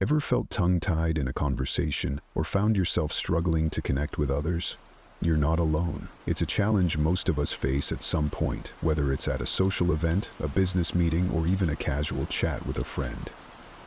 Ever felt tongue-tied in a conversation or found yourself struggling to connect with others? You're not alone. It's a challenge most of us face at some point, whether it's at a social event, a business meeting, or even a casual chat with a friend.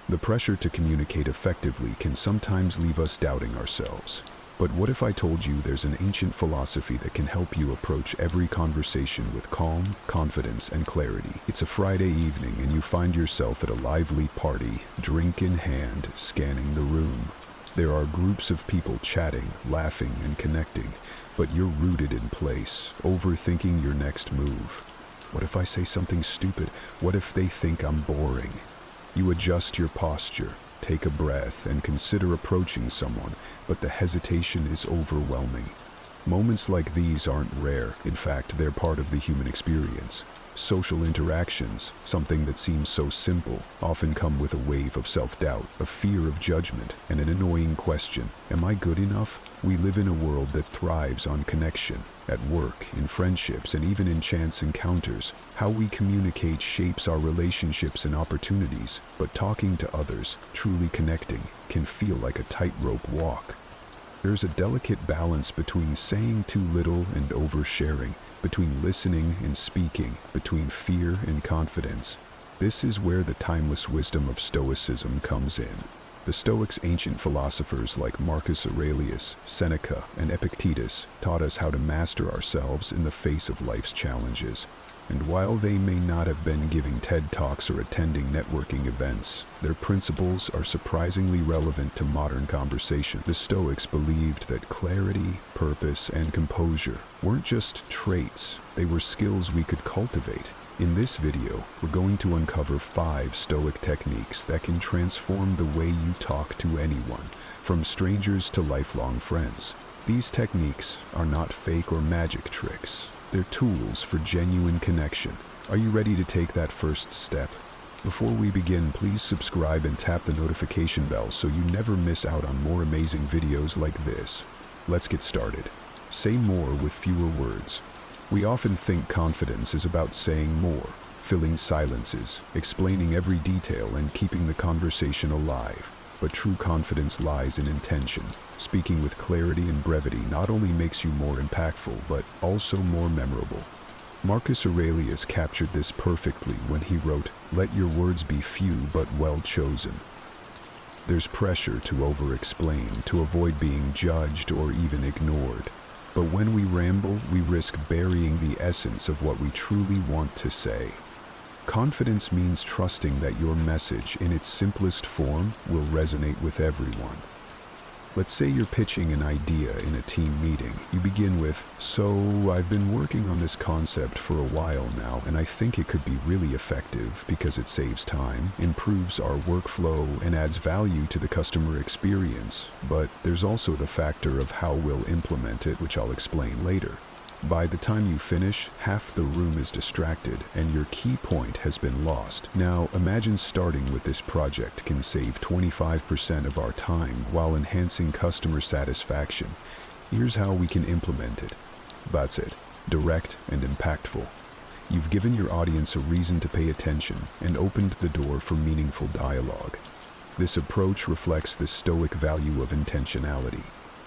The pressure to communicate effectively can sometimes leave us doubting ourselves. But what if I told you there's an ancient philosophy that can help you approach every conversation with calm, confidence, and clarity? It's a Friday evening and you find yourself at a lively party, drink in hand, scanning the room. There are groups of people chatting, laughing, and connecting, but you're rooted in place, overthinking your next move. What if I say something stupid? What if they think I'm boring? You adjust your posture, take a breath, and consider approaching someone, but the hesitation is overwhelming. Moments like these aren't rare. In fact, they're part of the human experience. Social interactions, something that seems so simple, often come with a wave of self-doubt, a fear of judgment, and an annoying question: am I good enough? We live in a world that thrives on connection. At work, in friendships, and even in chance encounters, how we communicate shapes our relationships and opportunities. But talking to others, truly connecting, can feel like a tightrope walk. There's a delicate balance between saying too little and oversharing, between listening and speaking, between fear and confidence. This is where the timeless wisdom of Stoicism comes in. The Stoics, ancient philosophers like Marcus Aurelius, Seneca, and Epictetus, taught us how to master ourselves in the face of life's challenges. And while they may not have been giving TED Talks or attending networking events, their principles are surprisingly relevant to modern conversation. The Stoics believed that clarity, purpose, and composure weren't just traits, they were skills we could cultivate. In this video, we're going to uncover 5 Stoic techniques that can transform the way you talk to anyone, from strangers to lifelong friends. These techniques are not fake or magic tricks. They're tools for genuine connection. Are you ready to take that first step? Before we begin, please subscribe and tap the notification bell so you never miss out on more amazing videos like this. Let's get started. Say more with fewer words. We often think confidence is about saying more, filling silences, explaining every detail, and keeping the conversation alive. But true confidence lies in intention. Speaking with clarity and brevity not only makes you more impactful, but also more memorable. Marcus Aurelius captured this perfectly when he wrote, "Let your words be few but well chosen." There's pressure to over-explain, to avoid being judged or even ignored. But when we ramble, we risk burying the essence of what we truly want to say. Confidence means trusting that your message, in its simplest form, will resonate with everyone. Let's say you're pitching an idea in a team meeting. You begin with, "So, I've been working on this concept for a while now, and I think it could be really effective because it saves time, improves our workflow, and adds value to the customer experience. But there's also the factor of how we'll implement it, which I'll explain later." By the time you finish, half the room is distracted and your key point has been lost. Now, imagine starting with this project can save 25% of our time while enhancing customer satisfaction. Here's how we can implement it. That's it. Direct and impactful. You've given your audience a reason to pay attention and opened the door for meaningful dialogue. This approach reflects the Stoic value of intentionality.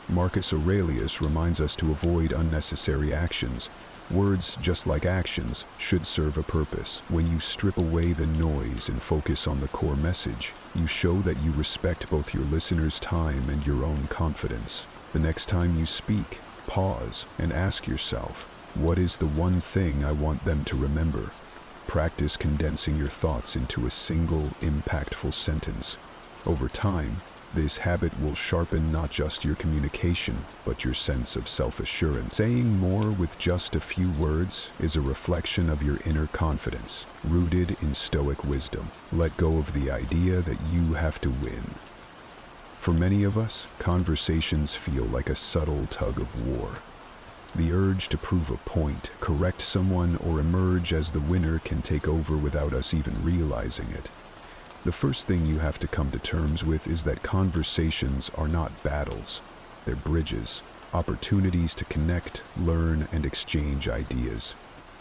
Marcus Aurelius reminds us to avoid unnecessary actions. Words, just like actions, should serve a purpose. When you strip away the noise and focus on the core message, you show that you respect both your listeners' time and your own confidence. The next time you speak, pause and ask yourself, what is the one thing I want them to remember? Practice condensing your thoughts into a single, impactful sentence. Over time, this habit will sharpen not just your communication, but your sense of self-assurance. Saying more with just a few words is a reflection of your inner confidence, rooted in Stoic wisdom. Let go of the idea that you have to win. For many of us, conversations feel like a subtle tug of war. The urge to prove a point, correct someone, or emerge as the winner can take over without us even realizing it. The first thing you have to come to terms with is that conversations are not battles. They're bridges, opportunities to connect, learn, and exchange ideas.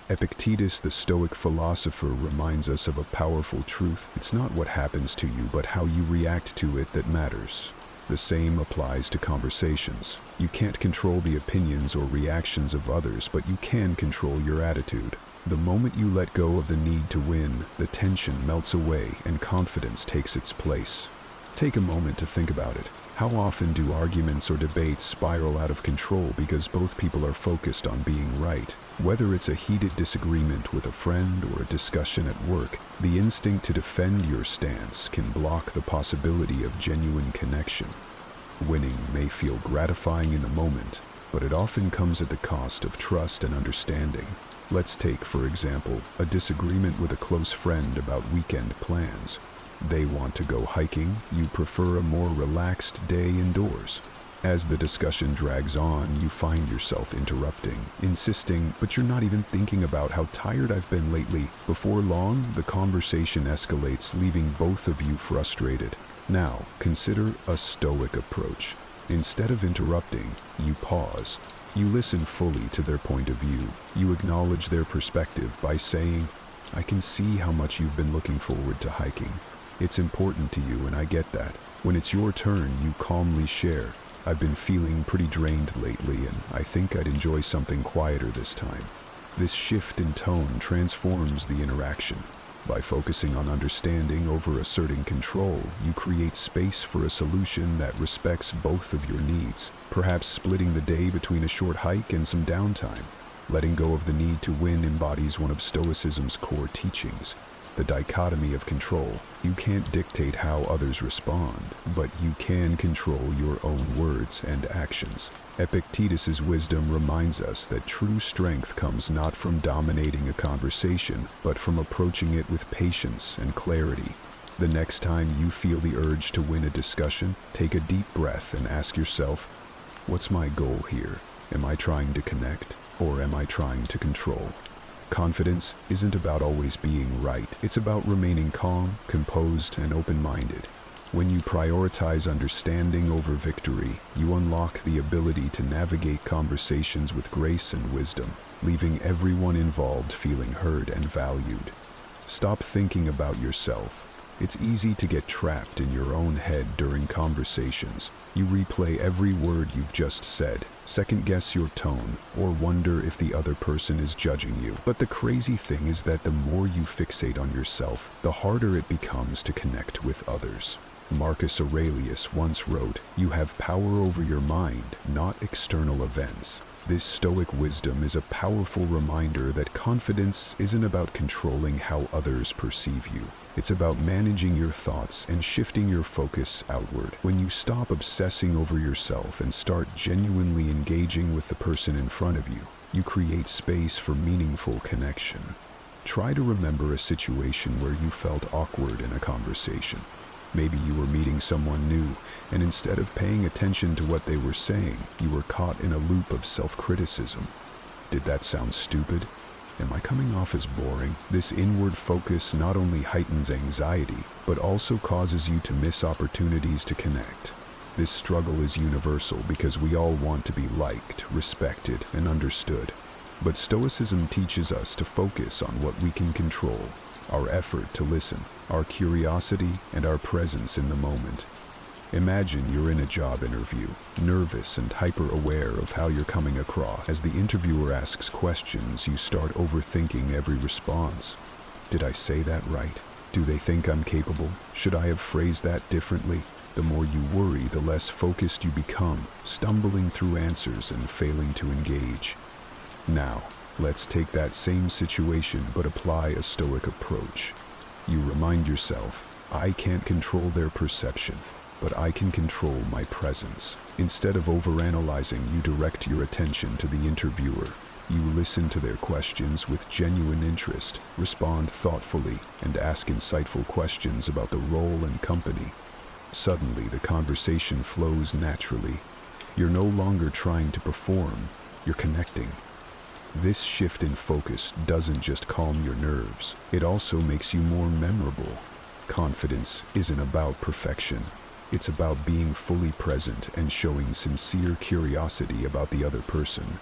Epictetus, the Stoic philosopher, reminds us of a powerful truth. It's not what happens to you, but how you react to it that matters. The same applies to conversations. You can't control the opinions or reactions of others, but you can control your attitude. The moment you let go of the need to win, the tension melts away and confidence takes its place. Take a moment to think about it. How often do arguments or debates spiral out of control because both people are focused on being right? Whether it's a heated disagreement with a friend or a discussion at work, the instinct to defend your stance can block the possibility of genuine connection. Winning may feel gratifying in the moment, but it often comes at the cost of trust and understanding. Let's take, for example, a disagreement with a close friend about weekend plans. They want to go hiking, you prefer a more relaxed day indoors. As the discussion drags on, you find yourself interrupting, insisting, but you're not even thinking about how tired I've been lately. Before long, the conversation escalates, leaving both of you frustrated. Now, consider a Stoic approach. Instead of interrupting, you pause. You listen fully to their point of view. You acknowledge their perspective by saying, "I can see how much you've been looking forward to hiking. It's important to you, and I get that." When it's your turn, you calmly share, "I've been feeling pretty drained lately, and I think I'd enjoy something quieter this time." This shift in tone transforms the interaction. By focusing on understanding over asserting control, you create space for a solution that respects both of your needs, perhaps splitting the day between a short hike and some downtime. Letting go of the need to win embodies one of Stoicism's core teachings, the dichotomy of control. You can't dictate how others respond, but you can control your own words and actions. Epictetus's wisdom reminds us that true strength comes not from dominating a conversation, but from approaching it with patience and clarity. The next time you feel the urge to win a discussion, take a deep breath and ask yourself, what's my goal here? Am I trying to connect, or am I trying to control? Confidence isn't about always being right. It's about remaining calm, composed, and open-minded. When you prioritize understanding over victory, you unlock the ability to navigate conversations with grace and wisdom, leaving everyone involved feeling heard and valued. Stop thinking about yourself. It's easy to get trapped in your own head during conversations. You replay every word you've just said, second-guess your tone, or wonder if the other person is judging you. But the crazy thing is that the more you fixate on yourself, the harder it becomes to connect with others. Marcus Aurelius once wrote, "You have power over your mind, not external events." This Stoic wisdom is a powerful reminder that confidence isn't about controlling how others perceive you. It's about managing your thoughts and shifting your focus outward. When you stop obsessing over yourself and start genuinely engaging with the person in front of you, you create space for meaningful connection. Try to remember a situation where you felt awkward in a conversation. Maybe you were meeting someone new, and instead of paying attention to what they were saying, you were caught in a loop of self-criticism. Did that sound stupid? Am I coming off as boring? This inward focus not only heightens anxiety, but also causes you to miss opportunities to connect. This struggle is universal because we all want to be liked, respected, and understood. But Stoicism teaches us to focus on what we can control: our effort to listen, our curiosity, and our presence in the moment. Imagine you're in a job interview, nervous and hyper-aware of how you're coming across. As the interviewer asks questions, you start overthinking every response. Did I say that right? Do they think I'm capable? Should I have phrased that differently? The more you worry, the less focused you become, stumbling through answers and failing to engage. Now, let's take that same situation but apply a Stoic approach. You remind yourself, I can't control their perception, but I can control my presence. Instead of overanalyzing, you direct your attention to the interviewer. You listen to their questions with genuine interest, respond thoughtfully, and ask insightful questions about the role and company. Suddenly, the conversation flows naturally. You're no longer trying to perform, you're connecting. This shift in focus doesn't just calm your nerves, it also makes you more memorable. Confidence isn't about perfection. It's about being fully present and showing sincere curiosity about the other person.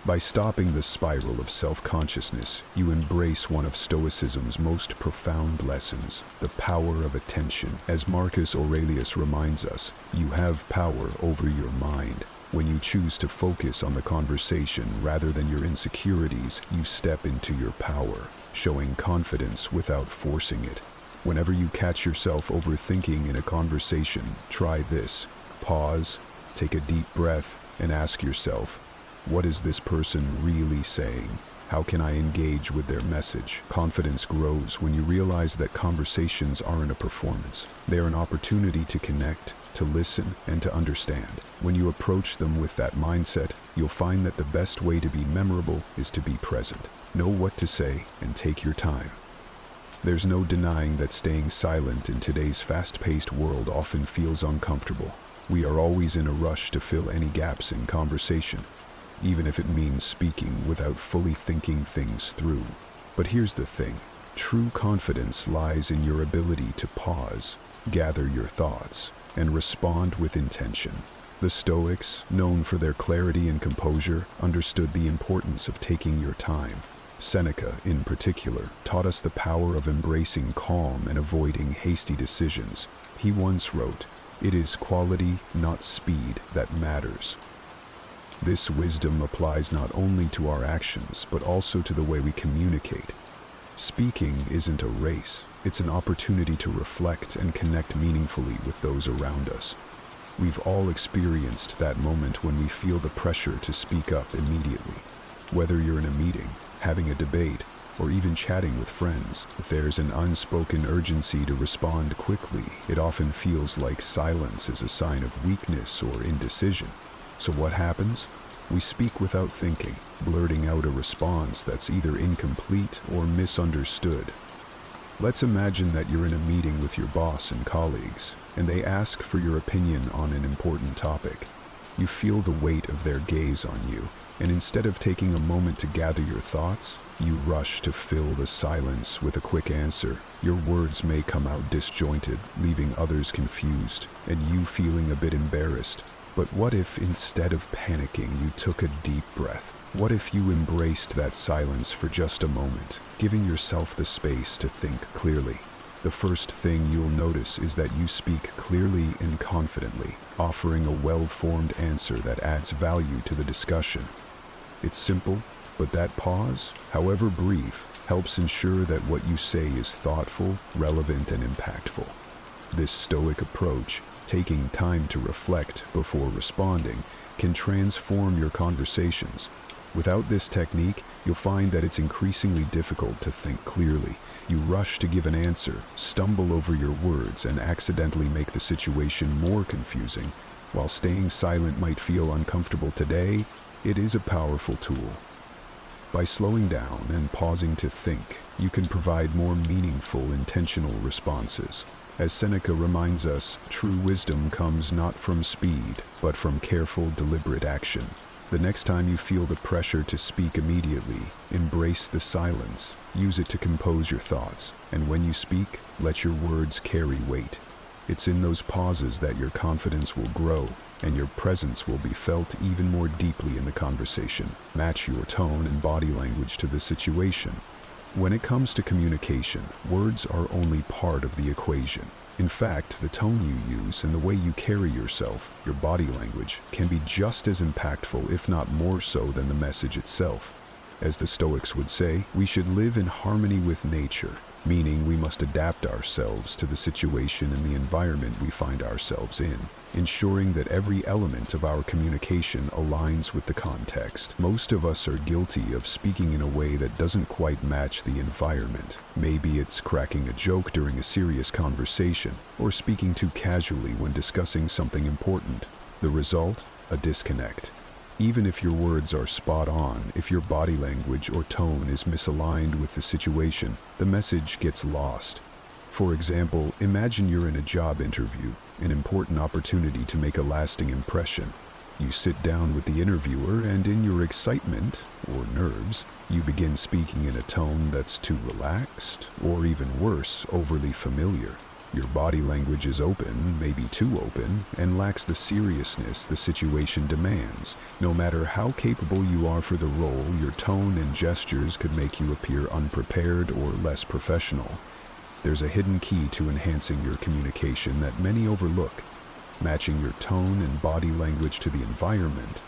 By stopping the spiral of self-consciousness, you embrace one of Stoicism's most profound lessons, the power of attention. As Marcus Aurelius reminds us, you have power over your mind. When you choose to focus on the conversation rather than your insecurities, you step into your power, showing confidence without forcing it. Whenever you catch yourself overthinking in a conversation, try this. Pause, take a deep breath, and ask yourself, what is this person really saying? How can I engage with their message? Confidence grows when you realize that conversations aren't a performance. They are an opportunity to connect, to listen, and to understand. When you approach them with that mindset, you'll find that the best way to be memorable is to be present. Know what to say and take your time. There's no denying that staying silent in today's fast-paced world often feels uncomfortable. We are always in a rush to fill any gaps in conversation, even if it means speaking without fully thinking things through. But here's the thing. True confidence lies in your ability to pause, gather your thoughts, and respond with intention. The Stoics, known for their clarity and composure, understood the importance of taking your time. Seneca, in particular, taught us the power of embracing calm and avoiding hasty decisions. He once wrote, "It is quality, not speed, that matters." This wisdom applies not only to our actions, but also to the way we communicate. Speaking isn't a race. It's an opportunity to reflect and connect meaningfully with those around us. We've all experienced that moment when we feel the pressure to speak up immediately. Whether you're in a meeting, having a debate, or even chatting with friends, if there's an unspoken urgency to respond quickly, it often feels like silence is a sign of weakness or indecision. So what happens? We speak without thinking, blurting out a response that's either incomplete or misunderstood. Let's imagine that you're in a meeting with your boss and colleagues, and they ask for your opinion on an important topic. You feel the weight of their gaze on you, and instead of taking a moment to gather your thoughts, you rush to fill the silence with a quick answer. Your words may come out disjointed, leaving others confused, and you feeling a bit embarrassed. But what if instead of panicking, you took a deep breath? What if you embraced that silence for just a moment, giving yourself the space to think clearly? The first thing you'll notice is that you speak clearly and confidently, offering a well-formed answer that adds value to the discussion. It's simple, but that pause, however brief, helps ensure that what you say is thoughtful, relevant, and impactful. This Stoic approach, taking time to reflect before responding, can transform your conversations. Without this technique, you'll find that it's increasingly difficult to think clearly. You rush to give an answer, stumble over your words, and accidentally make the situation more confusing. While staying silent might feel uncomfortable today, it is a powerful tool. By slowing down and pausing to think, you can provide more meaningful, intentional responses. As Seneca reminds us, true wisdom comes not from speed, but from careful, deliberate action. The next time you feel the pressure to speak immediately, embrace the silence. Use it to compose your thoughts, and when you speak, let your words carry weight. It's in those pauses that your confidence will grow, and your presence will be felt even more deeply in the conversation. Match your tone and body language to the situation. When it comes to communication, words are only part of the equation. In fact, the tone you use and the way you carry yourself, your body language, can be just as impactful, if not more so, than the message itself. As the Stoics would say, we should live in harmony with nature, meaning we must adapt ourselves to the situation and the environment we find ourselves in, ensuring that every element of our communication aligns with the context. Most of us are guilty of speaking in a way that doesn't quite match the environment. Maybe it's cracking a joke during a serious conversation, or speaking too casually when discussing something important. The result? A disconnect. Even if your words are spot on, if your body language or tone is misaligned with the situation, the message gets lost. For example, imagine you're in a job interview, an important opportunity to make a lasting impression. You sit down with the interviewer, and in your excitement, or nerves, you begin speaking in a tone that's too relaxed, or even worse, overly familiar. Your body language is open, maybe too open, and lacks the seriousness the situation demands. No matter how capable you are for the role, your tone and gestures could make you appear unprepared or less professional. There's a hidden key to enhancing your communication that many overlook: matching your tone and body language to the environment.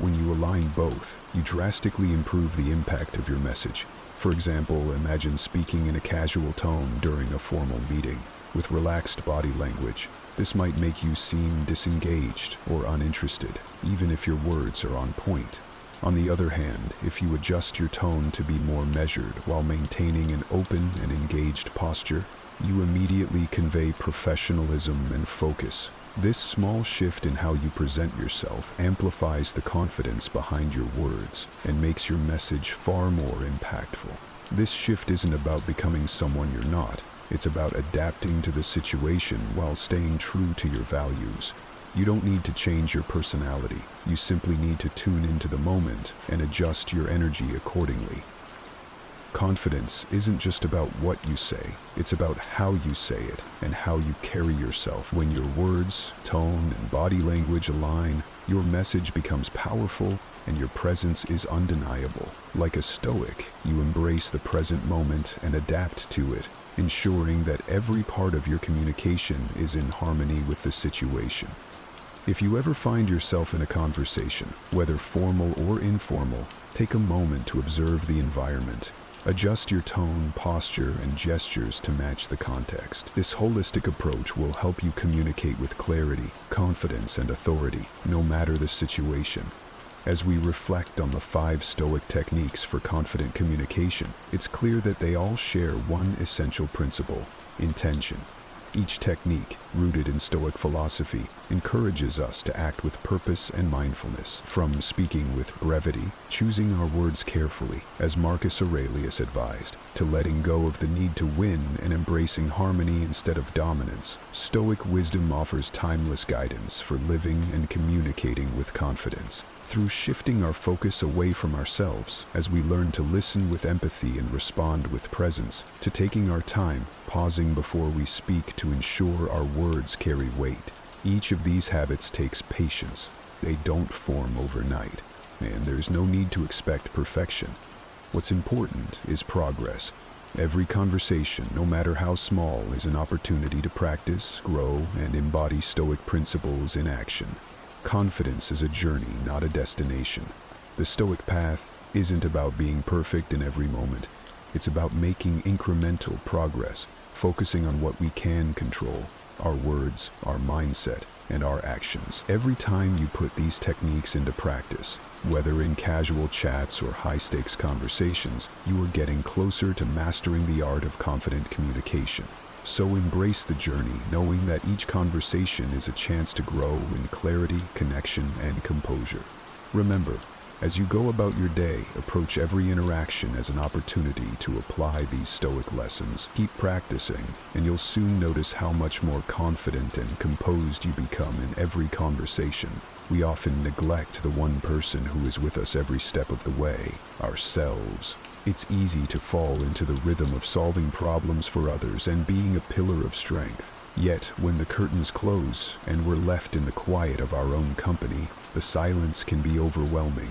When you align both, you drastically improve the impact of your message. For example, imagine speaking in a casual tone during a formal meeting. With relaxed body language, this might make you seem disengaged or uninterested, even if your words are on point. On the other hand, if you adjust your tone to be more measured while maintaining an open and engaged posture, you immediately convey professionalism and focus. This small shift in how you present yourself amplifies the confidence behind your words and makes your message far more impactful. This shift isn't about becoming someone you're not. It's about adapting to the situation while staying true to your values. You don't need to change your personality. You simply need to tune into the moment and adjust your energy accordingly. Confidence isn't just about what you say, it's about how you say it and how you carry yourself. When your words, tone, and body language align, your message becomes powerful and your presence is undeniable. Like a Stoic, you embrace the present moment and adapt to it, ensuring that every part of your communication is in harmony with the situation. If you ever find yourself in a conversation, whether formal or informal, take a moment to observe the environment. Adjust your tone, posture, and gestures to match the context. This holistic approach will help you communicate with clarity, confidence, and authority, no matter the situation. As we reflect on the 5 Stoic techniques for confident communication, it's clear that they all share one essential principle: intention. Each technique, rooted in Stoic philosophy, encourages us to act with purpose and mindfulness. From speaking with brevity, choosing our words carefully, as Marcus Aurelius advised, to letting go of the need to win and embracing harmony instead of dominance, Stoic wisdom offers timeless guidance for living and communicating with confidence. Through shifting our focus away from ourselves, as we learn to listen with empathy and respond with presence, to taking our time, pausing before we speak to ensure our words carry weight. Each of these habits takes patience. They don't form overnight, and there's no need to expect perfection. What's important is progress. Every conversation, no matter how small, is an opportunity to practice, grow, and embody Stoic principles in action. Confidence is a journey, not a destination. The Stoic path isn't about being perfect in every moment. It's about making incremental progress, focusing on what we can control: our words, our mindset, and our actions. Every time you put these techniques into practice, whether in casual chats or high-stakes conversations, you are getting closer to mastering the art of confident communication. So embrace the journey, knowing that each conversation is a chance to grow in clarity, connection, and composure. Remember, as you go about your day, approach every interaction as an opportunity to apply these Stoic lessons. Keep practicing, and you'll soon notice how much more confident and composed you become in every conversation. We often neglect the one person who is with us every step of the way: ourselves. It's easy to fall into the rhythm of solving problems for others and being a pillar of strength. Yet, when the curtains close and we're left in the quiet of our own company, the silence can be overwhelming.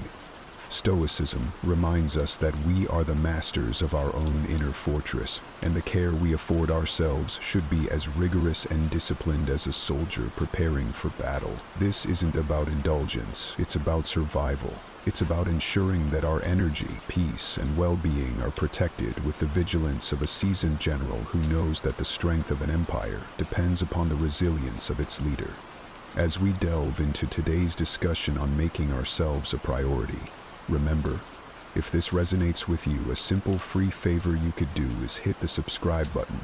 Stoicism reminds us that we are the masters of our own inner fortress, and the care we afford ourselves should be as rigorous and disciplined as a soldier preparing for battle. This isn't about indulgence, it's about survival. It's about ensuring that our energy, peace, and well-being are protected with the vigilance of a seasoned general who knows that the strength of an empire depends upon the resilience of its leader. As we delve into today's discussion on making ourselves a priority, remember, if this resonates with you, a simple free favor you could do is hit the subscribe button.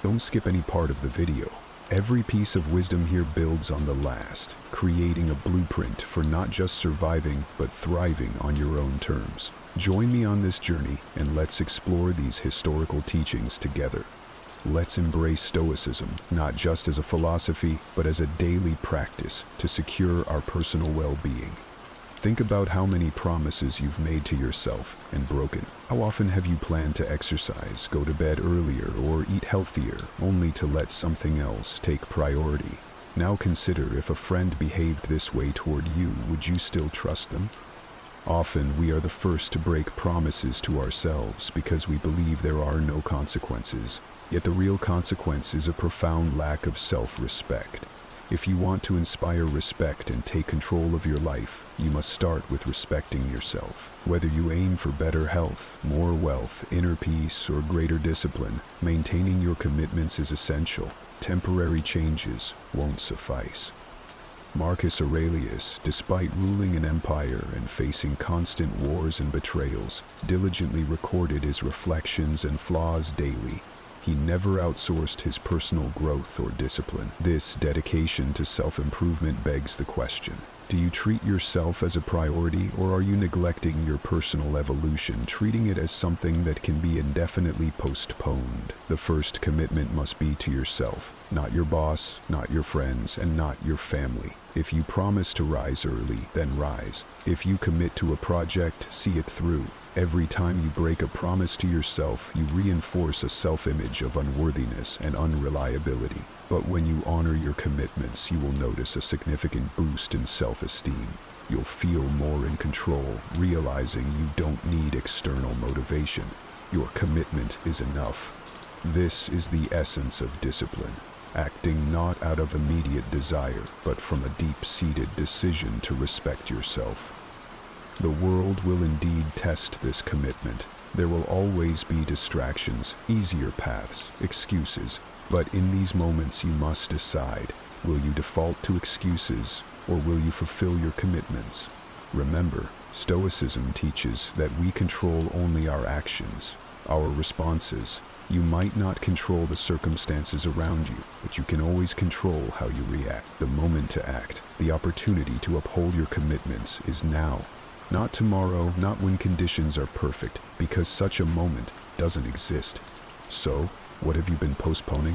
Don't skip any part of the video. Every piece of wisdom here builds on the last, creating a blueprint for not just surviving, but thriving on your own terms. Join me on this journey, and let's explore these historical teachings together. Let's embrace Stoicism, not just as a philosophy, but as a daily practice to secure our personal well-being. Think about how many promises you've made to yourself and broken. How often have you planned to exercise, go to bed earlier, or eat healthier, only to let something else take priority? Now consider, if a friend behaved this way toward you, would you still trust them? Often we are the first to break promises to ourselves because we believe there are no consequences. Yet the real consequence is a profound lack of self-respect. If you want to inspire respect and take control of your life, you must start with respecting yourself. Whether you aim for better health, more wealth, inner peace, or greater discipline, maintaining your commitments is essential. Temporary changes won't suffice. Marcus Aurelius, despite ruling an empire and facing constant wars and betrayals, diligently recorded his reflections and flaws daily. He never outsourced his personal growth or discipline. This dedication to self-improvement begs the question: do you treat yourself as a priority, or are you neglecting your personal evolution, treating it as something that can be indefinitely postponed? The first commitment must be to yourself, not your boss, not your friends, and not your family. If you promise to rise early, then rise. If you commit to a project, see it through. Every time you break a promise to yourself, you reinforce a self-image of unworthiness and unreliability. But when you honor your commitments, you will notice a significant boost in self-esteem. You'll feel more in control, realizing you don't need external motivation. Your commitment is enough. This is the essence of discipline. Acting not out of immediate desire, but from a deep-seated decision to respect yourself. The world will indeed test this commitment. There will always be distractions, easier paths, excuses. But in these moments you must decide, will you default to excuses, or will you fulfill your commitments? Remember, Stoicism teaches that we control only our actions, our responses. You might not control the circumstances around you, but you can always control how you react. The moment to act, the opportunity to uphold your commitments is now. Not tomorrow, not when conditions are perfect, because such a moment doesn't exist. So, what have you been postponing?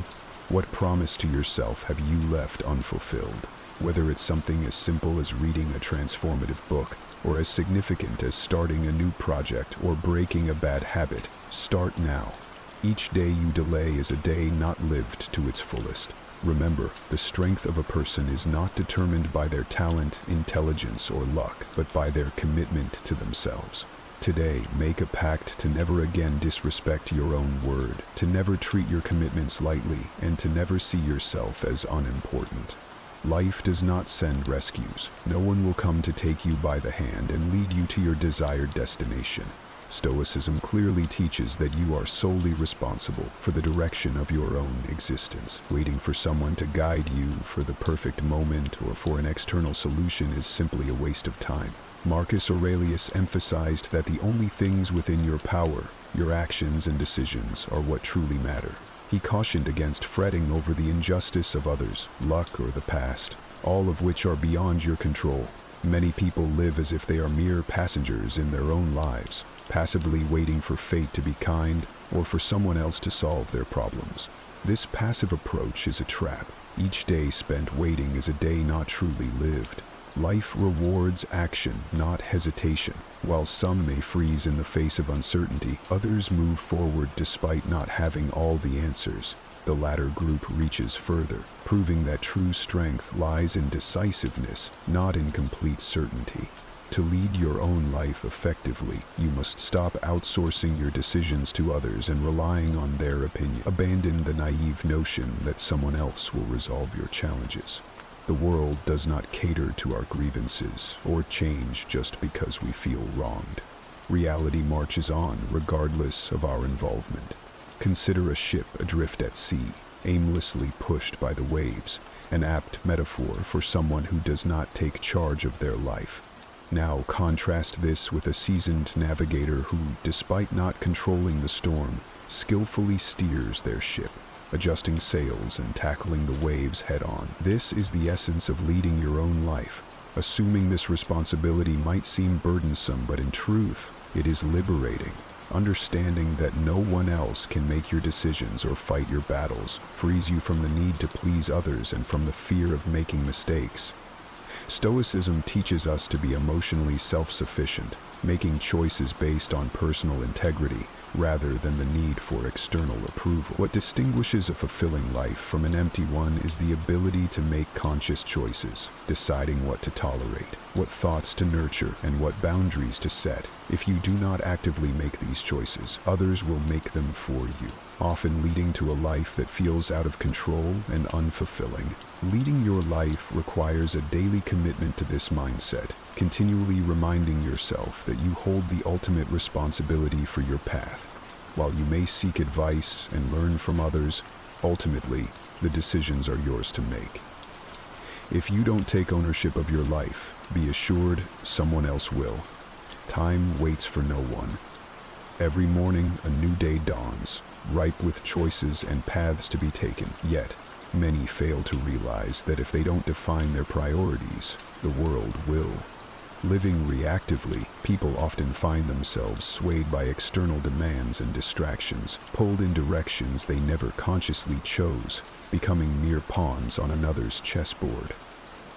What promise to yourself have you left unfulfilled? Whether it's something as simple as reading a transformative book, or as significant as starting a new project or breaking a bad habit, start now. Each day you delay is a day not lived to its fullest. Remember, the strength of a person is not determined by their talent, intelligence, or luck, but by their commitment to themselves. Today, make a pact to never again disrespect your own word, to never treat your commitments lightly, and to never see yourself as unimportant. Life does not send rescues. No one will come to take you by the hand and lead you to your desired destination. Stoicism clearly teaches that you are solely responsible for the direction of your own existence. Waiting for someone to guide you for the perfect moment or for an external solution is simply a waste of time. Marcus Aurelius emphasized that the only things within your power, your actions and decisions, are what truly matter. He cautioned against fretting over the injustice of others, luck, or the past, all of which are beyond your control. Many people live as if they are mere passengers in their own lives, passively waiting for fate to be kind or for someone else to solve their problems. This passive approach is a trap. Each day spent waiting is a day not truly lived. Life rewards action, not hesitation. While some may freeze in the face of uncertainty, others move forward despite not having all the answers. The latter group reaches further, proving that true strength lies in decisiveness, not in complete certainty. To lead your own life effectively, you must stop outsourcing your decisions to others and relying on their opinion. Abandon the naive notion that someone else will resolve your challenges. The world does not cater to our grievances or change just because we feel wronged. Reality marches on regardless of our involvement. Consider a ship adrift at sea, aimlessly pushed by the waves, an apt metaphor for someone who does not take charge of their life. Now contrast this with a seasoned navigator who, despite not controlling the storm, skillfully steers their ship, adjusting sails and tackling the waves head-on. This is the essence of leading your own life. Assuming this responsibility might seem burdensome, but in truth, it is liberating. Understanding that no one else can make your decisions or fight your battles frees you from the need to please others and from the fear of making mistakes. Stoicism teaches us to be emotionally self-sufficient, making choices based on personal integrity rather than the need for external approval. What distinguishes a fulfilling life from an empty one is the ability to make conscious choices, deciding what to tolerate, what thoughts to nurture, and what boundaries to set. If you do not actively make these choices, others will make them for you, often leading to a life that feels out of control and unfulfilling. Leading your life requires a daily commitment to this mindset, continually reminding yourself that you hold the ultimate responsibility for your path. While you may seek advice and learn from others, ultimately, the decisions are yours to make. If you don't take ownership of your life, be assured someone else will. Time waits for no one. Every morning, a new day dawns, ripe with choices and paths to be taken. Yet, many fail to realize that if they don't define their priorities, the world will. Living reactively, people often find themselves swayed by external demands and distractions, pulled in directions they never consciously chose, becoming mere pawns on another's chessboard.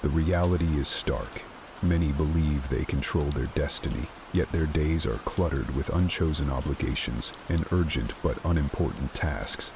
The reality is stark. Many believe they control their destiny, yet their days are cluttered with unchosen obligations and urgent but unimportant tasks.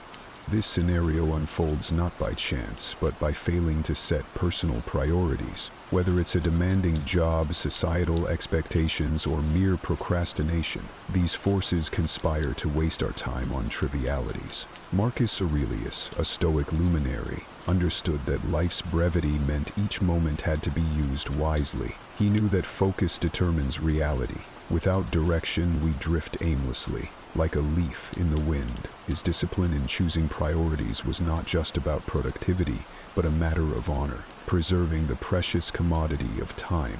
This scenario unfolds not by chance, but by failing to set personal priorities. Whether it's a demanding job, societal expectations, or mere procrastination, these forces conspire to waste our time on trivialities. Marcus Aurelius, a Stoic luminary, understood that life's brevity meant each moment had to be used wisely. He knew that focus determines reality. Without direction, we drift aimlessly, like a leaf in the wind. His discipline in choosing priorities was not just about productivity, but a matter of honor, preserving the precious commodity of time.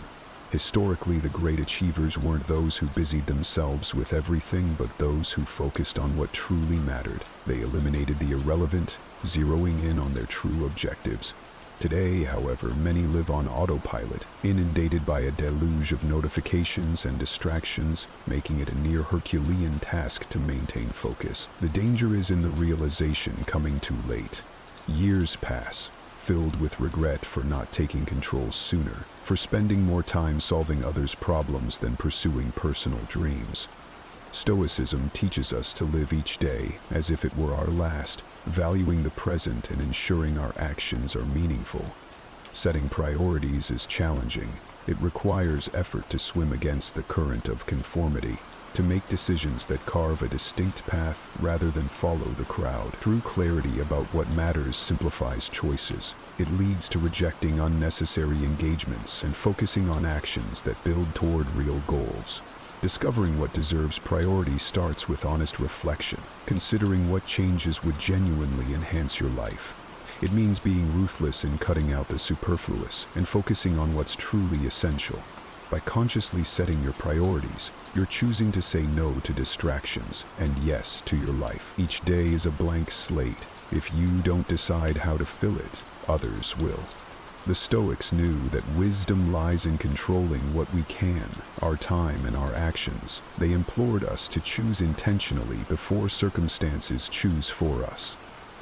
Historically, the great achievers weren't those who busied themselves with everything, but those who focused on what truly mattered. They eliminated the irrelevant, zeroing in on their true objectives. Today, however, many live on autopilot, inundated by a deluge of notifications and distractions, making it a near Herculean task to maintain focus. The danger is in the realization coming too late. Years pass, filled with regret for not taking control sooner, for spending more time solving others' problems than pursuing personal dreams. Stoicism teaches us to live each day as if it were our last, valuing the present and ensuring our actions are meaningful. Setting priorities is challenging. It requires effort to swim against the current of conformity, to make decisions that carve a distinct path rather than follow the crowd. True clarity about what matters simplifies choices. It leads to rejecting unnecessary engagements and focusing on actions that build toward real goals. Discovering what deserves priority starts with honest reflection, considering what changes would genuinely enhance your life. It means being ruthless in cutting out the superfluous and focusing on what's truly essential. By consciously setting your priorities, you're choosing to say no to distractions and yes to your life. Each day is a blank slate. If you don't decide how to fill it, others will. The Stoics knew that wisdom lies in controlling what we can, our time and our actions. They implored us to choose intentionally before circumstances choose for us.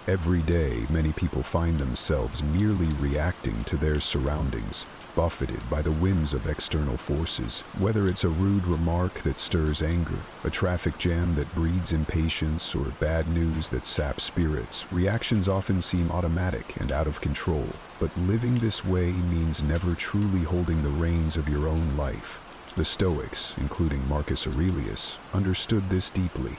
Every day, many people find themselves merely reacting to their surroundings, buffeted by the whims of external forces. Whether it's a rude remark that stirs anger, a traffic jam that breeds impatience, or bad news that saps spirits, reactions often seem automatic and out of control. But living this way means never truly holding the reins of your own life. The Stoics, including Marcus Aurelius, understood this deeply.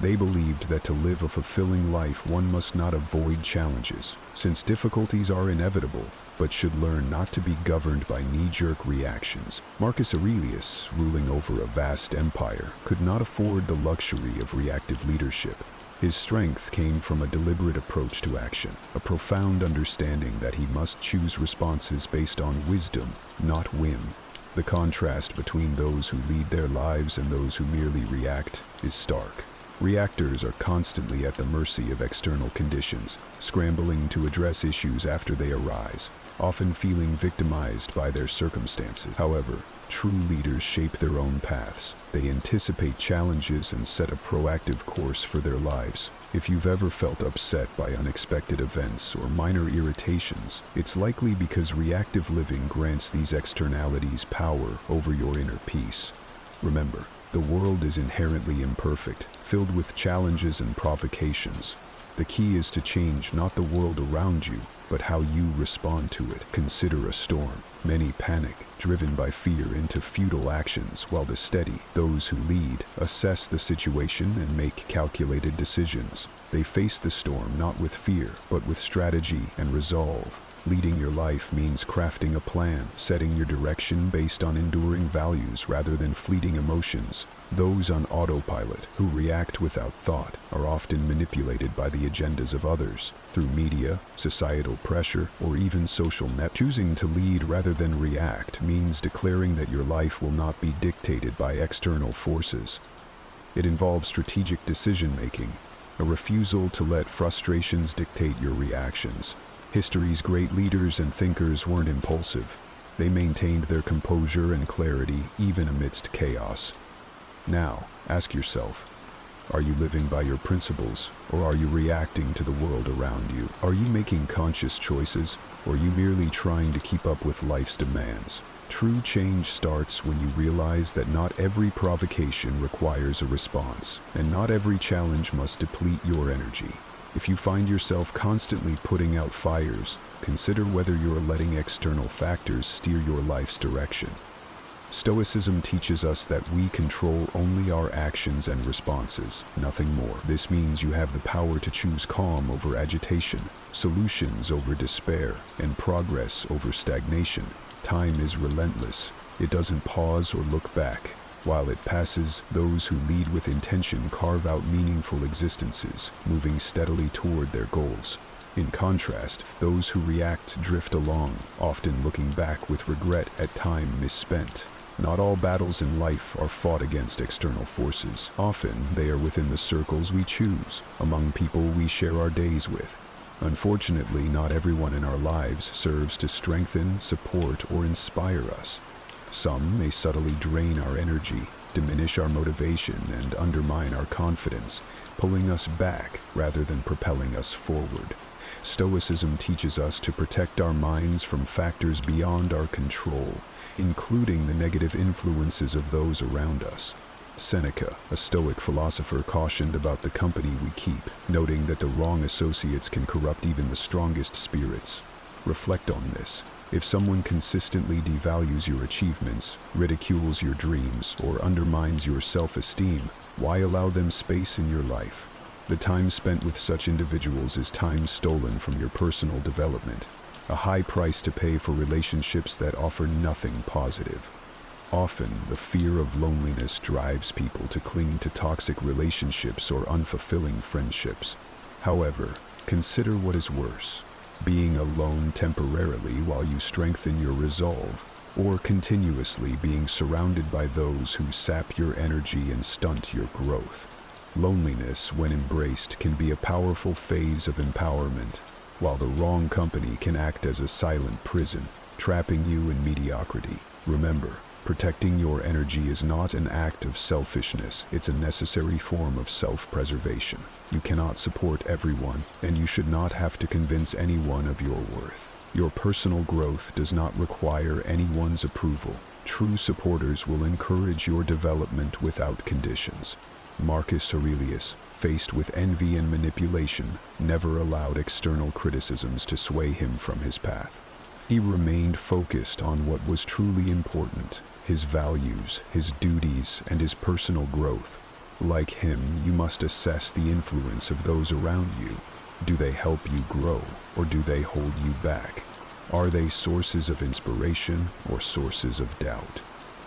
They believed that to live a fulfilling life, one must not avoid challenges, since difficulties are inevitable, but should learn not to be governed by knee-jerk reactions. Marcus Aurelius, ruling over a vast empire, could not afford the luxury of reactive leadership. His strength came from a deliberate approach to action, a profound understanding that he must choose responses based on wisdom, not whim. The contrast between those who lead their lives and those who merely react is stark. Reactors are constantly at the mercy of external conditions, scrambling to address issues after they arise, often feeling victimized by their circumstances. However, true leaders shape their own paths. They anticipate challenges and set a proactive course for their lives. If you've ever felt upset by unexpected events or minor irritations, it's likely because reactive living grants these externalities power over your inner peace. Remember, the world is inherently imperfect, filled with challenges and provocations. The key is to change not the world around you, but how you respond to it. Consider a storm. Many panic, driven by fear into futile actions, while the steady, those who lead, assess the situation and make calculated decisions. They face the storm not with fear, but with strategy and resolve. Leading your life means crafting a plan, setting your direction based on enduring values rather than fleeting emotions. Those on autopilot, who react without thought, are often manipulated by the agendas of others, through media, societal pressure, or even social net. Choosing to lead rather than react means declaring that your life will not be dictated by external forces. It involves strategic decision-making, a refusal to let frustrations dictate your reactions. History's great leaders and thinkers weren't impulsive. They maintained their composure and clarity even amidst chaos. Now, ask yourself, are you living by your principles, or are you reacting to the world around you? Are you making conscious choices, or are you merely trying to keep up with life's demands? True change starts when you realize that not every provocation requires a response, and not every challenge must deplete your energy. If you find yourself constantly putting out fires, consider whether you're letting external factors steer your life's direction. Stoicism teaches us that we control only our actions and responses, nothing more. This means you have the power to choose calm over agitation, solutions over despair, and progress over stagnation. Time is relentless. It doesn't pause or look back. While it passes, those who lead with intention carve out meaningful existences, moving steadily toward their goals. In contrast, those who react drift along, often looking back with regret at time misspent. Not all battles in life are fought against external forces. Often, they are within the circles we choose, among people we share our days with. Unfortunately, not everyone in our lives serves to strengthen, support, or inspire us. Some may subtly drain our energy, diminish our motivation, and undermine our confidence, pulling us back rather than propelling us forward. Stoicism teaches us to protect our minds from factors beyond our control, including the negative influences of those around us. Seneca, a Stoic philosopher, cautioned about the company we keep, noting that the wrong associates can corrupt even the strongest spirits. Reflect on this. If someone consistently devalues your achievements, ridicules your dreams, or undermines your self-esteem, why allow them space in your life? The time spent with such individuals is time stolen from your personal development, a high price to pay for relationships that offer nothing positive. Often, the fear of loneliness drives people to cling to toxic relationships or unfulfilling friendships. However, consider what is worse: being alone temporarily while you strengthen your resolve, or continuously being surrounded by those who sap your energy and stunt your growth. Loneliness, when embraced, can be a powerful phase of empowerment, while the wrong company can act as a silent prison, trapping you in mediocrity. Remember, protecting your energy is not an act of selfishness, it's a necessary form of self-preservation. You cannot support everyone, and you should not have to convince anyone of your worth. Your personal growth does not require anyone's approval. True supporters will encourage your development without conditions. Marcus Aurelius, faced with envy and manipulation, never allowed external criticisms to sway him from his path. He remained focused on what was truly important: his values, his duties, and his personal growth. Like him, you must assess the influence of those around you. Do they help you grow, or do they hold you back? Are they sources of inspiration or sources of doubt?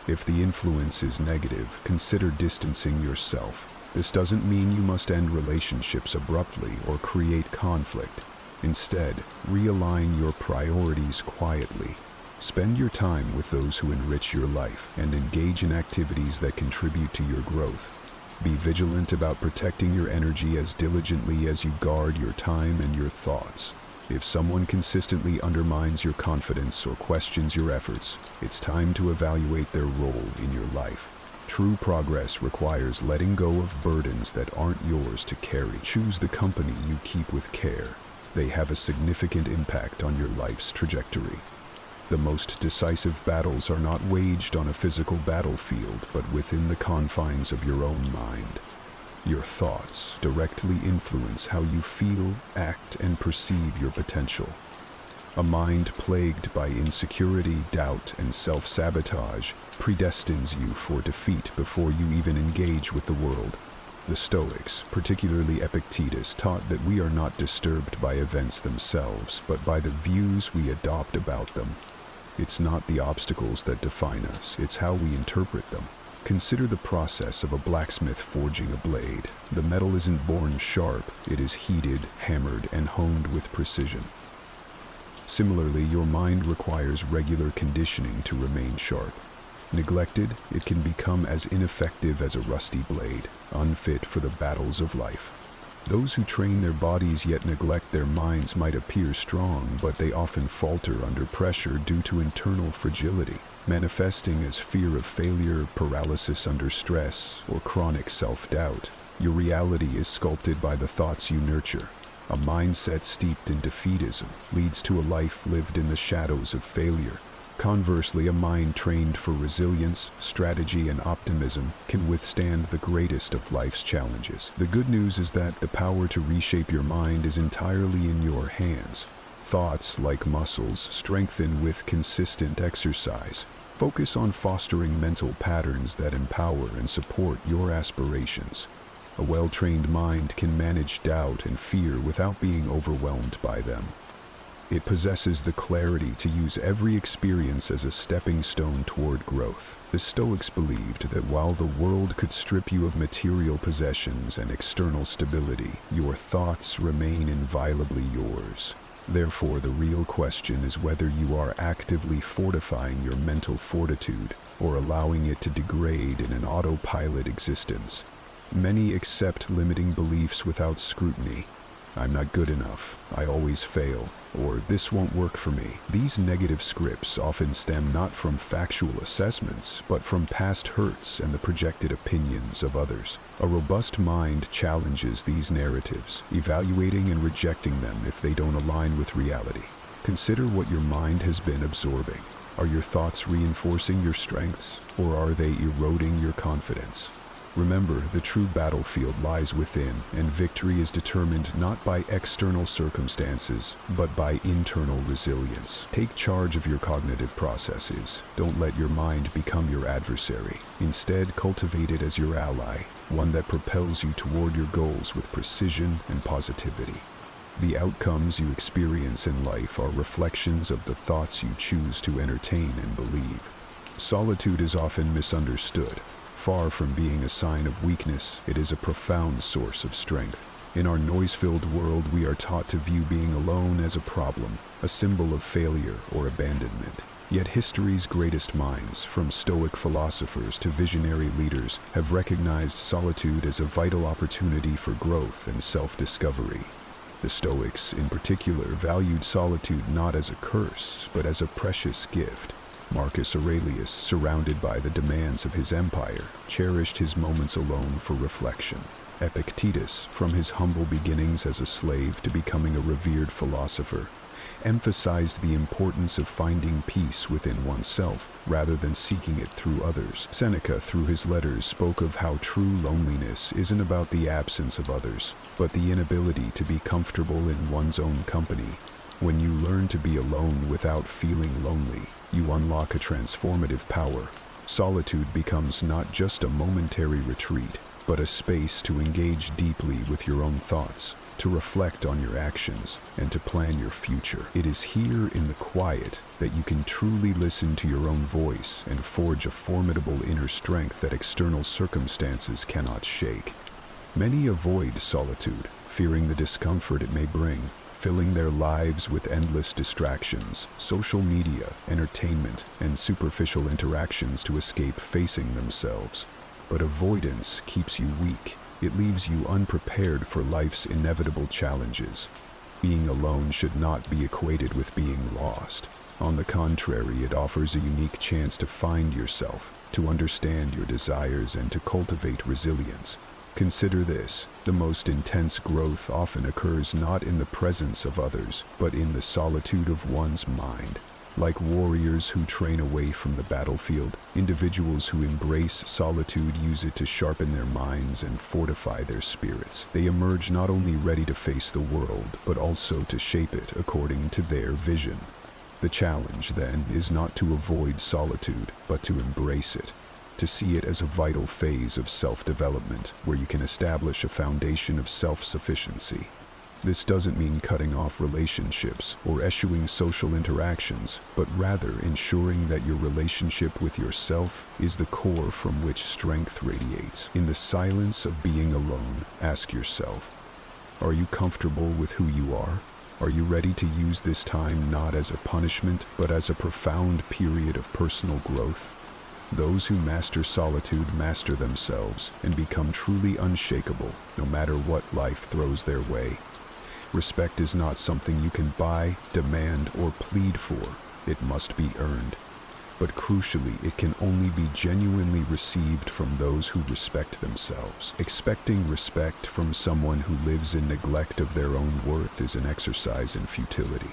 If the influence is negative, consider distancing yourself. This doesn't mean you must end relationships abruptly or create conflict. Instead, realign your priorities quietly. Spend your time with those who enrich your life and engage in activities that contribute to your growth. Be vigilant about protecting your energy as diligently as you guard your time and your thoughts. If someone consistently undermines your confidence or questions your efforts, it's time to evaluate their role in your life. True progress requires letting go of burdens that aren't yours to carry. Choose the company you keep with care. They have a significant impact on your life's trajectory. The most decisive battles are not waged on a physical battlefield, but within the confines of your own mind. Your thoughts directly influence how you feel, act, and perceive your potential. A mind plagued by insecurity, doubt, and self-sabotage predestines you for defeat before you even engage with the world. The Stoics, particularly Epictetus, taught that we are not disturbed by events themselves, but by the views we adopt about them. It's not the obstacles that define us, it's how we interpret them. Consider the process of a blacksmith forging a blade. The metal isn't born sharp, it is heated, hammered, and honed with precision. Similarly, your mind requires regular conditioning to remain sharp. Neglected, it can become as ineffective as a rusty blade, unfit for the battles of life. Those who train their bodies yet neglect their minds might appear strong, but they often falter under pressure due to internal fragility, manifesting as fear of failure, paralysis under stress, or chronic self-doubt. Your reality is sculpted by the thoughts you nurture. A mindset steeped in defeatism leads to a life lived in the shadows of failure. Conversely, a mind trained for resilience, strategy, and optimism can withstand the greatest of life's challenges. The good news is that the power to reshape your mind is entirely in your hands. Thoughts, like muscles, strengthen with consistent exercise. Focus on fostering mental patterns that empower and support your aspirations. A well-trained mind can manage doubt and fear without being overwhelmed by them. It possesses the clarity to use every experience as a stepping stone toward growth. The Stoics believed that while the world could strip you of material possessions and external stability, your thoughts remain inviolably yours. Therefore, the real question is whether you are actively fortifying your mental fortitude or allowing it to degrade in an autopilot existence. Many accept limiting beliefs without scrutiny. I'm not good enough, I always fail, or this won't work for me. These negative scripts often stem not from factual assessments, but from past hurts and the projected opinions of others. A robust mind challenges these narratives, evaluating and rejecting them if they don't align with reality. Consider what your mind has been absorbing. Are your thoughts reinforcing your strengths, or are they eroding your confidence? Remember, the true battlefield lies within, and victory is determined not by external circumstances, but by internal resilience. Take charge of your cognitive processes. Don't let your mind become your adversary. Instead, cultivate it as your ally, one that propels you toward your goals with precision and positivity. The outcomes you experience in life are reflections of the thoughts you choose to entertain and believe. Solitude is often misunderstood. Far from being a sign of weakness, it is a profound source of strength. In our noise-filled world, we are taught to view being alone as a problem, a symbol of failure or abandonment. Yet history's greatest minds, from Stoic philosophers to visionary leaders, have recognized solitude as a vital opportunity for growth and self-discovery. The Stoics, in particular, valued solitude not as a curse, but as a precious gift. Marcus Aurelius, surrounded by the demands of his empire, cherished his moments alone for reflection. Epictetus, from his humble beginnings as a slave to becoming a revered philosopher, emphasized the importance of finding peace within oneself rather than seeking it through others. Seneca, through his letters, spoke of how true loneliness isn't about the absence of others, but the inability to be comfortable in one's own company. When you learn to be alone without feeling lonely, you unlock a transformative power. Solitude becomes not just a momentary retreat, but a space to engage deeply with your own thoughts, to reflect on your actions, and to plan your future. It is here in the quiet that you can truly listen to your own voice and forge a formidable inner strength that external circumstances cannot shake. Many avoid solitude, fearing the discomfort it may bring, filling their lives with endless distractions, social media, entertainment, and superficial interactions to escape facing themselves. but avoidance keeps you weak. It leaves you unprepared for life's inevitable challenges. Being alone should not be equated with being lost. On the contrary, it offers a unique chance to find yourself, to understand your desires, and to cultivate resilience. Consider this: the most intense growth often occurs not in the presence of others, but in the solitude of one's mind. Like warriors who train away from the battlefield, individuals who embrace solitude use it to sharpen their minds and fortify their spirits. They emerge not only ready to face the world, but also to shape it according to their vision. The challenge, then, is not to avoid solitude, but to embrace it, to see it as a vital phase of self-development, where you can establish a foundation of self-sufficiency. This doesn't mean cutting off relationships or eschewing social interactions, but rather ensuring that your relationship with yourself is the core from which strength radiates. In the silence of being alone, ask yourself, are you comfortable with who you are? Are you ready to use this time not as a punishment, but as a profound period of personal growth? Those who master solitude master themselves and become truly unshakable, no matter what life throws their way. Respect is not something you can buy, demand, or plead for. It must be earned. But crucially, it can only be genuinely received from those who respect themselves. Expecting respect from someone who lives in neglect of their own worth is an exercise in futility.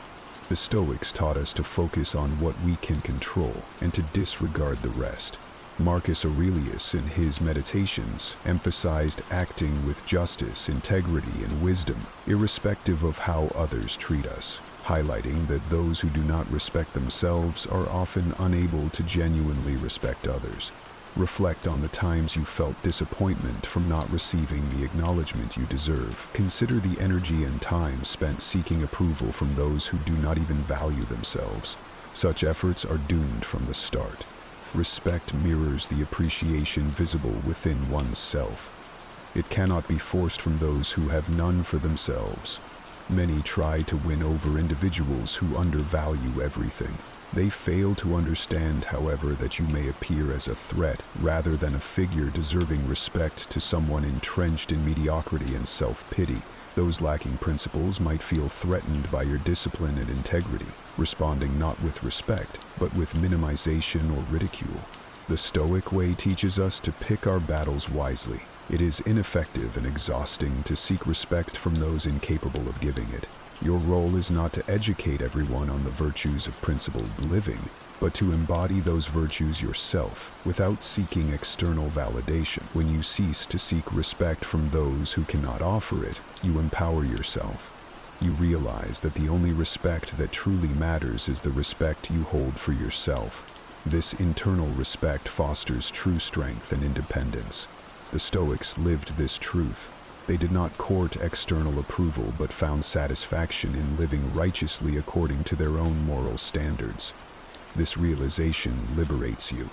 The Stoics taught us to focus on what we can control and to disregard the rest. Marcus Aurelius, in his Meditations, emphasized acting with justice, integrity, and wisdom, irrespective of how others treat us, highlighting that those who do not respect themselves are often unable to genuinely respect others. Reflect on the times you felt disappointment from not receiving the acknowledgement you deserve. Consider the energy and time spent seeking approval from those who do not even value themselves. Such efforts are doomed from the start. Respect mirrors the appreciation visible within one's self. It cannot be forced from those who have none for themselves. Many try to win over individuals who undervalue everything. They fail to understand, however, that you may appear as a threat rather than a figure deserving respect to someone entrenched in mediocrity and self-pity. Those lacking principles might feel threatened by your discipline and integrity, responding not with respect, but with minimization or ridicule. The Stoic way teaches us to pick our battles wisely. It is ineffective and exhausting to seek respect from those incapable of giving it. Your role is not to educate everyone on the virtues of principled living, but to embody those virtues yourself without seeking external validation. When you cease to seek respect from those who cannot offer it, you empower yourself. You realize that the only respect that truly matters is the respect you hold for yourself. This internal respect fosters true strength and independence. The Stoics lived this truth. They did not court external approval but found satisfaction in living righteously according to their own moral standards. This realization liberates you.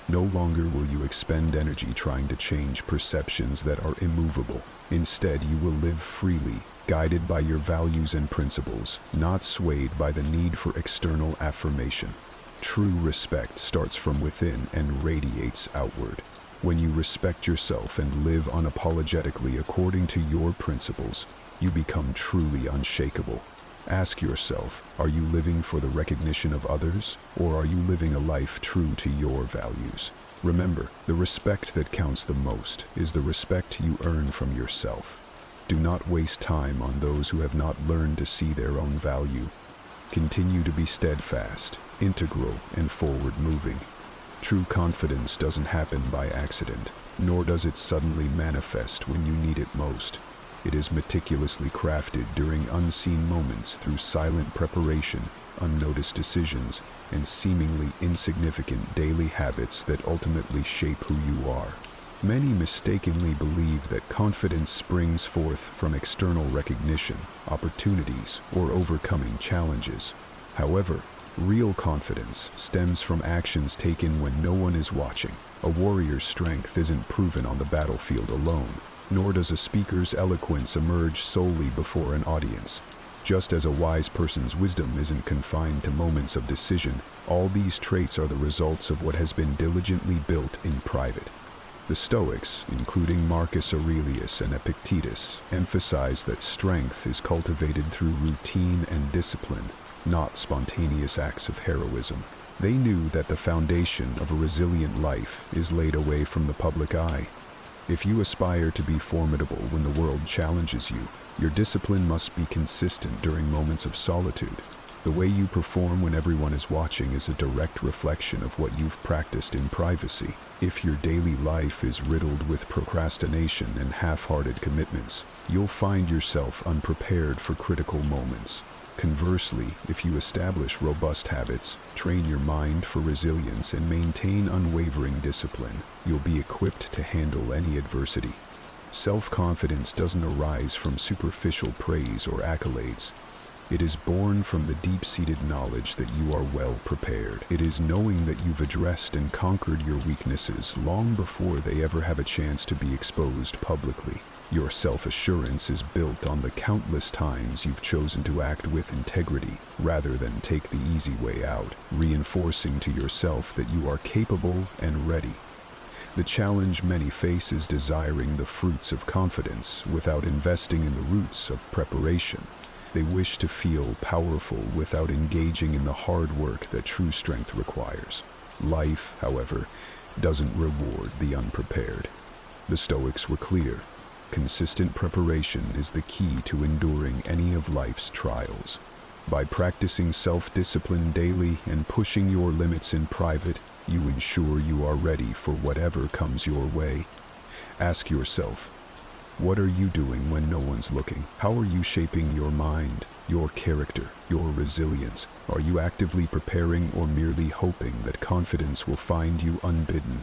No longer will you expend energy trying to change perceptions that are immovable. Instead, you will live freely, guided by your values and principles, not swayed by the need for external affirmation. True respect starts from within and radiates outward. When you respect yourself and live unapologetically according to your principles, you become truly unshakable. Ask yourself, are you living for the recognition of others, or are you living a life true to your values? Remember, the respect that counts the most is the respect you earn from yourself. Do not waste time on those who have not learned to see their own value. Continue to be steadfast, integral, and forward-moving. True confidence doesn't happen by accident, nor does it suddenly manifest when you need it most. It is meticulously crafted during unseen moments through silent preparation, unnoticed decisions, and seemingly insignificant daily habits that ultimately shape who you are. Many mistakenly believe that confidence springs forth from external recognition, opportunities, or overcoming challenges. However, real confidence stems from actions taken when no one is watching. A warrior's strength isn't proven on the battlefield alone, nor does a speaker's eloquence emerge solely before an audience. Just as a wise person's wisdom isn't confined to moments of decision, all these traits are the results of what has been diligently built in private. The Stoics, including Marcus Aurelius and Epictetus, emphasize that strength is cultivated through routine and discipline, not spontaneous acts of heroism. They knew that the foundation of a resilient life is laid away from the public eye. If you aspire to be formidable when the world challenges you, your discipline must be consistent during moments of solitude. The way you perform when everyone is watching is a direct reflection of what you've practiced in privacy. If your daily life is riddled with procrastination and half-hearted commitments, you'll find yourself unprepared for critical moments. Conversely, if you establish robust habits, train your mind for resilience, and maintain unwavering discipline, you'll be equipped to handle any adversity. Self-confidence doesn't arise from superficial praise or accolades. It is born from the deep-seated knowledge that you are well prepared. It is knowing that you've addressed and conquered your weaknesses long before they ever have a chance to be exposed publicly. Your self-assurance is built on the countless times you've chosen to act with integrity rather than take the easy way out, reinforcing to yourself that you are capable and ready. The challenge many face is desiring the fruits of confidence without investing in the roots of preparation. They wish to feel powerful without engaging in the hard work that true strength requires. Life, however, doesn't reward the unprepared. The Stoics were clear. Consistent preparation is the key to enduring any of life's trials. By practicing self-discipline daily and pushing your limits in private, you ensure you are ready for whatever comes your way. Ask yourself, what are you doing when no one's looking? How are you shaping your mind, your character, your resilience? Are you actively preparing or merely hoping that confidence will find you unbidden?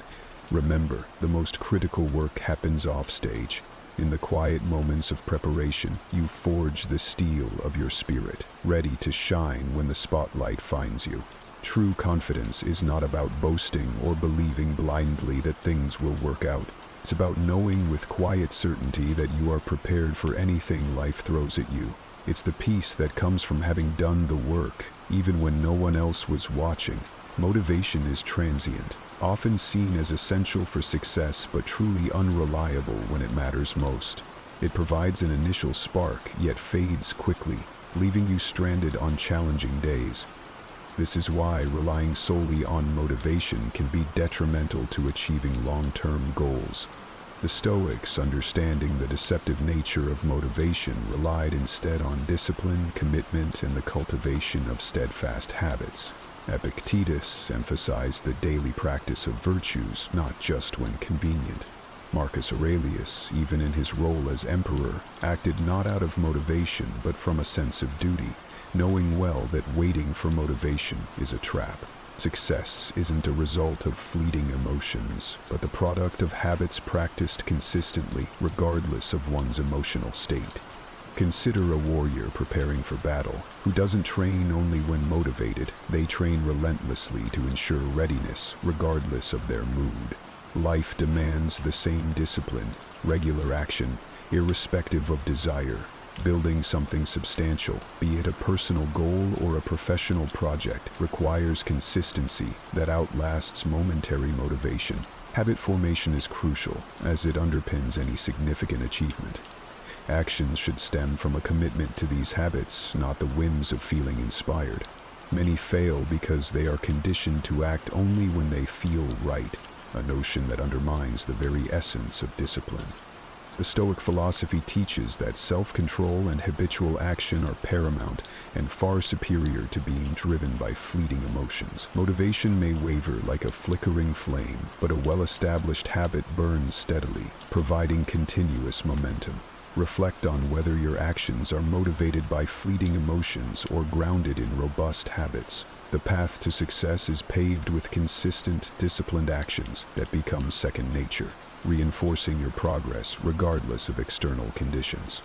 Remember, the most critical work happens offstage. In the quiet moments of preparation, you forge the steel of your spirit, ready to shine when the spotlight finds you. True confidence is not about boasting or believing blindly that things will work out. It's about knowing with quiet certainty that you are prepared for anything life throws at you. It's the peace that comes from having done the work, even when no one else was watching. Motivation is transient, often seen as essential for success but truly unreliable when it matters most. It provides an initial spark, yet fades quickly, leaving you stranded on challenging days. This is why relying solely on motivation can be detrimental to achieving long-term goals. The Stoics, understanding the deceptive nature of motivation, relied instead on discipline, commitment, and the cultivation of steadfast habits. Epictetus emphasized the daily practice of virtues, not just when convenient. Marcus Aurelius, even in his role as emperor, acted not out of motivation but from a sense of duty, knowing well that waiting for motivation is a trap. Success isn't a result of fleeting emotions, but the product of habits practiced consistently, regardless of one's emotional state. Consider a warrior preparing for battle, who doesn't train only when motivated. They train relentlessly to ensure readiness, regardless of their mood. Life demands the same discipline, regular action, irrespective of desire. Building something substantial, be it a personal goal or a professional project, requires consistency that outlasts momentary motivation. Habit formation is crucial, as it underpins any significant achievement. Actions should stem from a commitment to these habits, not the whims of feeling inspired. Many fail because they are conditioned to act only when they feel right, a notion that undermines the very essence of discipline. The Stoic philosophy teaches that self-control and habitual action are paramount and far superior to being driven by fleeting emotions. Motivation may waver like a flickering flame, but a well-established habit burns steadily, providing continuous momentum. Reflect on whether your actions are motivated by fleeting emotions or grounded in robust habits. The path to success is paved with consistent, disciplined actions that become second nature, reinforcing your progress regardless of external conditions.